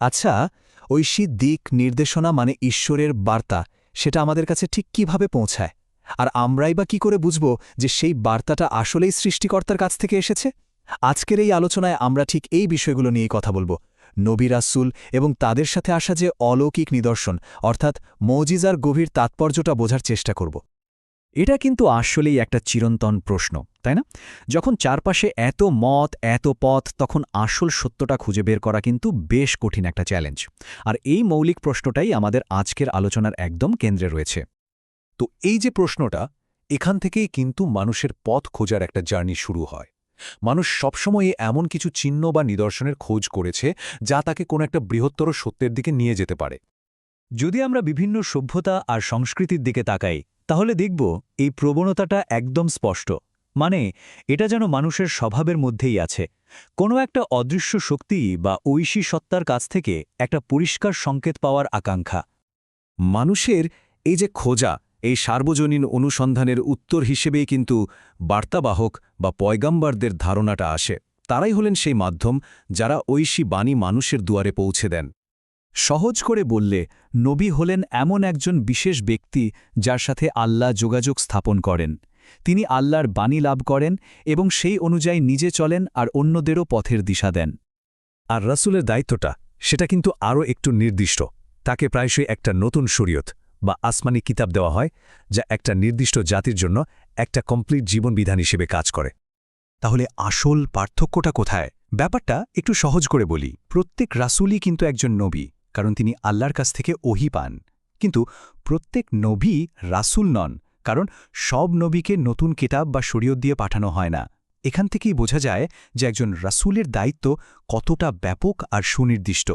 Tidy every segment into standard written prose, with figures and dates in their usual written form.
আচ্ছা, ঐশী দিক নির্দেশনা মানে ঈশ্বরের বার্তা, সেটা আমাদের কাছে ঠিক কিভাবে পৌঁছায়? আর আমরাই বা কি করে বুঝব যে সেই বার্তাটা আসলেই সৃষ্টিকর্তার কাছ থেকে এসেছে? আজকের এই আলোচনায় আমরা ঠিক এই বিষয়গুলো নিয়েই কথা বলব। নবী রাসূল এবং তাদের সাথে আসা যে অলৌকিক নিদর্শন, অর্থাৎ মওজিজার গভীর তাৎপর্যটা বোঝার চেষ্টা করব। এটা কিন্তু আসলেই একটা চিরন্তন প্রশ্ন, তাই না? যখন চারপাশে এত মত, এত পথ, তখন আসল সত্যটা খুঁজে বের করা কিন্তু বেশ কঠিন একটা চ্যালেঞ্জ। আর এই মৌলিক প্রশ্নটাই আমাদের আজকের আলোচনার একদম কেন্দ্রে রয়েছে। তো এই যে প্রশ্নটা, এখান থেকেই কিন্তু মানুষের পথ খোঁজার একটা জার্নি শুরু হয়। মানুষ সবসময় এমন কিছু চিহ্ন বা নিদর্শনের খোঁজ করেছে যা তাকে কোনো একটা বৃহত্তর সত্যের দিকে নিয়ে যেতে পারে। যদি আমরা বিভিন্ন সভ্যতা আর সংস্কৃতির দিকে তাকাই, তাহলে দেখব এই প্রবণতাটা একদম স্পষ্ট। মানে, এটা যেন মানুষের স্বভাবের মধ্যেই আছে। কোনো একটা অদৃশ্য শক্তি বা ঐশী সত্তার কাছ থেকে একটা পরিষ্কার সংকেত পাওয়ার আকাঙ্ক্ষা। মানুষের এই যে খোঁজা, এই সার্বজনীন অনুসন্ধানের উত্তর হিসেবেই কিন্তু বার্তাবাহক বা পয়গাম্বারদের ধারণাটা আসে। তারাই হলেন সেই মাধ্যম যারা ঐশী বাণী মানুষের দুয়ারে পৌঁছে দেন। সহজ করে বললে, নবী হলেন এমন একজন বিশেষ ব্যক্তি যার সাথে আল্লাহ যোগাযোগ স্থাপন করেন। তিনি আল্লাহর বাণী লাভ করেন এবং সেই অনুযায়ী নিজে চলেন আর অন্যদেরও পথের দিশা দেন। আর রাসূলের দায়িত্বটা, সেটা কিন্তু আরও একটু নির্দিষ্ট। তাকে প্রায়শই একটা নতুন শরীয়ত বা আসমানি কিতাব দেওয়া হয়, যা একটা নির্দিষ্ট জাতির জন্য একটা কমপ্লিট জীবনবিধান হিসেবে কাজ করে। তাহলে আসল পার্থক্যটা কোথায়? ব্যাপারটা একটু সহজ করে বলি। প্রত্যেক রাসূলই কিন্তু একজন নবী, কারণ তিনি আল্লাহর কাছ থেকে ওহী পান। কিন্তু প্রত্যেক নবী রাসূল নন, কারণ সব নবীকে নতুন কিতাব বা শরীয়ত দিয়ে পাঠানো হয় না। এখান থেকেই বোঝা যায় যে একজন রাসূলের দায়িত্ব কতটা ব্যাপক আর সুনির্দিষ্ট।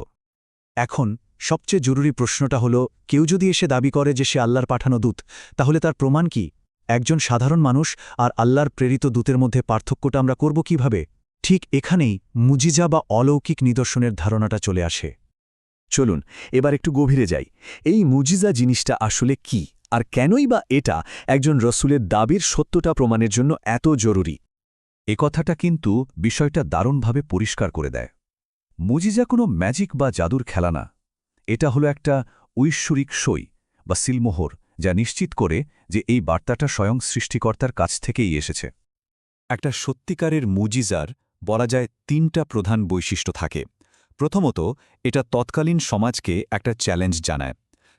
এখন সবচেয়ে জরুরি প্রশ্নটা হলো, কেউ যদি এসে দাবি করে যে সে আল্লাহর পাঠানো দূত, তাহলে তার প্রমাণ কি? একজন সাধারণ মানুষ আর আল্লাহর প্রেরিত দূতের মধ্যে পার্থক্যটা আমরা করব কিভাবে? ঠিক এখানেই মুজিজা বা অলৌকিক নিদর্শনের ধারণাটা চলে আসে। চলুন এবার একটু গভীরে যাই। এই মুজিজা জিনিসটা আসলে কি, আর কেনই বা এটা একজন রসুলের দাবির সত্যতা প্রমাণের জন্য এত জরুরি? এ কথাটা কিন্তু বিষয়টা দারুণভাবে পরিষ্কার করে দেয়। মুজিজা কোনো ম্যাজিক বা জাদুর খেলা না। এটা হলো একটা ঐশ্বরিক সই বা সিলমোহর, যা নিশ্চিত করে যে এই বার্তাটা স্বয়ং সৃষ্টিকর্তার কাছ থেকেই এসেছে। একটা সত্যিকারের মুজিজার বলা যায় তিনটা প্রধান বৈশিষ্ট্য থাকে। প্রথমত, এটা তৎকালীন সমাজকে একটা চ্যালেঞ্জ জানায়।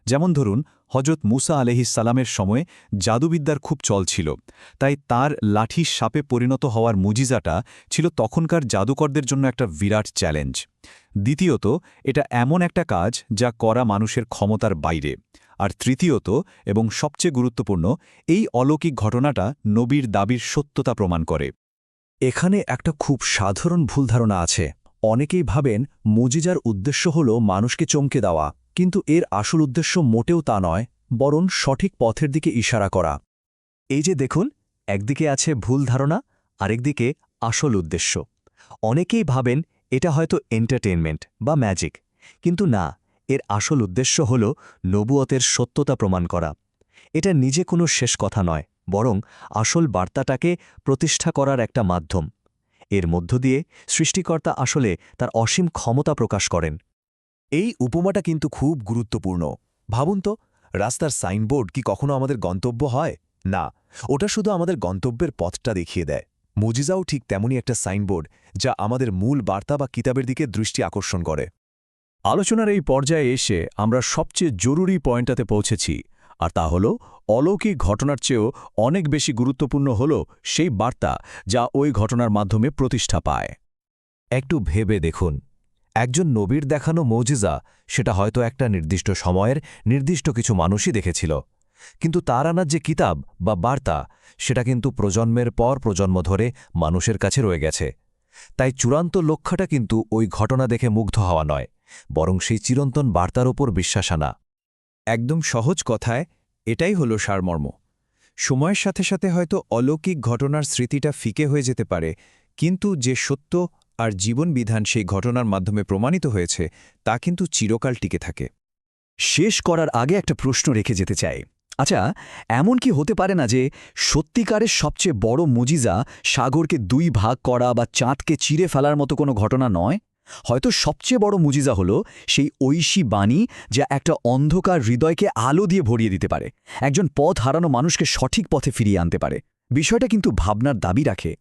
যেমন ধরুন, হজরত মুসা আলাইহিসসালামের সময় জাদুবিদ্যার খুব চল ছিল, তাই তার লাঠি সাপে পরিণত হওয়ার মুজিজাটা ছিল তখনকার জাদুকরদের জন্য একটা বিরাট চ্যালেঞ্জ। দ্বিতীয়ত, এটা এমন একটা কাজ যা করা মানুষের ক্ষমতার বাইরে। আর তৃতীয়ত, এবং সবচেয়ে গুরুত্বপূর্ণ, এই অলৌকিক ঘটনাটা নবীর দাবির সত্যতা প্রমাণ করে। এখানে একটা খুব সাধারণ ভুল ধারণা আছে। অনেকেই ভাবেন মুজিজার উদ্দেশ্য হল মানুষকে চমকে দেওয়া, কিন্তু এর আসল উদ্দেশ্য মোটেও তা নয়, বরং সঠিক পথের দিকে ইশারা করা। এই যে দেখুন, একদিকে আছে ভুল ধারণা, আরেকদিকে আসল উদ্দেশ্য। অনেকেই ভাবেন এটা হয়তো এন্টারটেইনমেন্ট বা ম্যাজিক, কিন্তু না, এর আসল উদ্দেশ্য হল নবুয়তের সত্যতা প্রমাণ করা। এটা নিজে কোনো শেষ কথা নয়, বরং আসল বার্তাটাকে প্রতিষ্ঠা করার একটা মাধ্যম। এর মধ্য দিয়ে সৃষ্টিকর্তা আসলে তার অসীম ক্ষমতা প্রকাশ করেন। এই উপমাটা কিন্তু খুব গুরুত্বপূর্ণ। ভাবুন তো, রাস্তার সাইনবোর্ড কি কখনো আমাদের গন্তব্য হয়? না, ওটা শুধু আমাদের গন্তব্যের পথটা দেখিয়ে দেয়। মুজিজাও ঠিক তেমনই একটা সাইনবোর্ড, যা আমাদের মূল বার্তা বা কিতাবের দিকে দৃষ্টি আকর্ষণ করে। আলোচনার এই পর্যায়ে এসে আমরা সবচেয়ে জরুরি পয়েন্টটাতে পৌঁছেছি, আর তা হল অলৌকিক ঘটনার চেয়েও অনেক বেশি গুরুত্বপূর্ণ হল সেই বার্তা যা ওই ঘটনার মাধ্যমে প্রতিষ্ঠা পায়। একটু ভেবে দেখুন, একজন নবীর দেখানো মওজিজা, সেটা হয়তো একটা নির্দিষ্ট সময়ের নির্দিষ্ট কিছু মানুষই দেখেছিল, কিন্তু তার আনার যে কিতাব বা বার্তা, সেটা কিন্তু প্রজন্মের পর প্রজন্ম ধরে মানুষের কাছে রয়ে গেছে। তাই চূড়ান্ত লক্ষ্যটা কিন্তু ওই ঘটনা দেখে মুগ্ধ হওয়া নয়, বরং সেই চিরন্তন বার্তার ওপর বিশ্বাস আনা। একদম সহজ কথায় এটাই হলো সারমর্ম। সময়ের সাথে সাথে হয়তো অলৌকিক ঘটনার স্মৃতিটা ফিকে হয়ে যেতে পারে, কিন্তু যে সত্য আর জীবনবিধান সেই ঘটনার মাধ্যমে প্রমাণিত হয়েছে, তা কিন্তু চিরকাল টিকে থাকে। শেষ করার আগে একটা প্রশ্ন রেখে যেতে চাই। আচ্ছা, এমন কি হতে পারে না যে সত্যিকারের সবচেয়ে বড় মুজিজা সাগরকে দুই ভাগ করা বা চাঁদকে চিরে ফেলার মতো কোনো ঘটনা নয়, হয়তো সবচেয়ে বড় মুজিজা হলো সেই ঐশী বাণী, যা একটা অন্ধকার হৃদয়কে আলো দিয়ে ভরিয়ে দিতে পারে, একজন পথ হারানো মানুষকে সঠিক পথে ফিরিয়ে আনতে পারে। বিষয়টা কিন্তু ভাবনার দাবি রাখে।